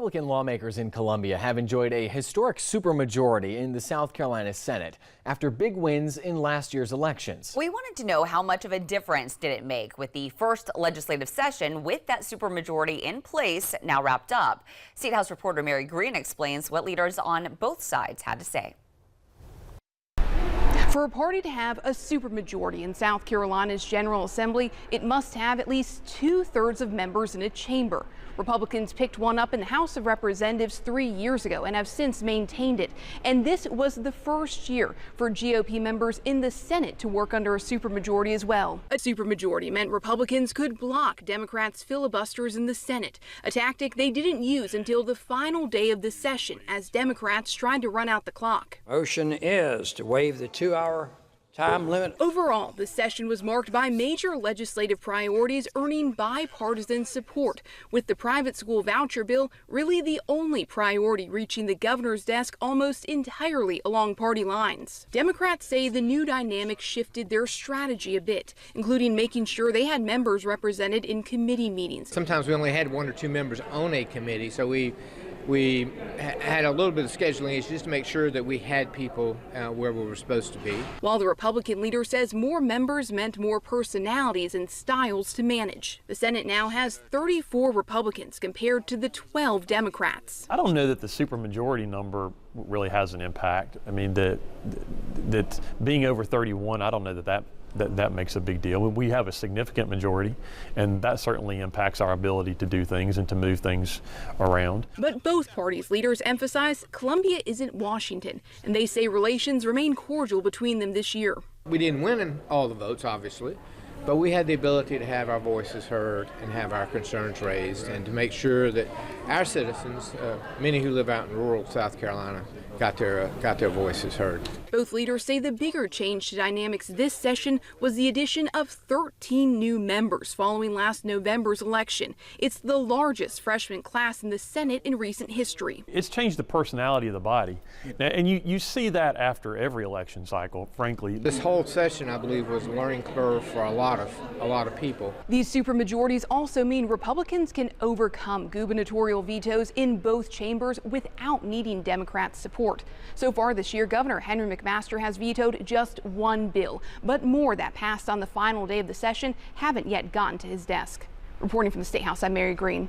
Republican lawmakers in Columbia have enjoyed a historic supermajority in the South Carolina Senate after big wins in last year's elections. We wanted to know how much of a difference did it make with the first legislative session with that supermajority in place now wrapped up. State House reporter Mary Green explains what leaders on both sides had to say. For a party to have a supermajority in South Carolina's General Assembly, it must have at least 2/3 of members in a chamber. Republicans picked one up in the House of Representatives 3 years ago and have since maintained it. And this was the first year for GOP members in the Senate to work under a supermajority as well. A supermajority meant Republicans could block Democrats' filibusters in the Senate, a tactic they didn't use until the final day of the session as Democrats tried to run out the clock. Motion is to waive the 2-hour time limit. Overall, the session was marked by major legislative priorities earning bipartisan support, with the private school voucher bill really the only priority reaching the governor's desk almost entirely along party lines. Democrats say the new dynamic shifted their strategy a bit, including making sure they had members represented in committee meetings. Sometimes we only had 1 or 2 members on a committee, so we had a little bit of scheduling issues just to make sure that we had people where we were supposed to be. While the Republican leader says more members meant more personalities and styles to manage. The Senate now has 34 Republicans compared to the 12 Democrats. I don't know that the supermajority number really has an impact. I mean, that being over 31, I don't know that makes a big deal. We have a significant majority, and that certainly impacts our ability to do things and to move things around. But both parties' leaders emphasize Columbia isn't Washington, and they say relations remain cordial between them this year. We didn't win in all the votes, obviously, but we had the ability to have our voices heard and have our concerns raised and to make sure that our citizens, many who live out in rural South Carolina, got their voices heard. Both leaders say the bigger change to dynamics this session was the addition of 13 new members following last November's election. It's the largest freshman class in the Senate in recent history. It's changed the personality of the body, and you see that after every election cycle, frankly. This whole session, I believe, was a learning curve for a lot of people. These supermajorities also mean Republicans can overcome gubernatorial vetoes in both chambers without needing Democrats' support. So far this year, Governor Henry McMaster has vetoed just 1 bill, but more that passed on the final day of the session haven't yet gotten to his desk. Reporting from the State House, I'm Mary Green.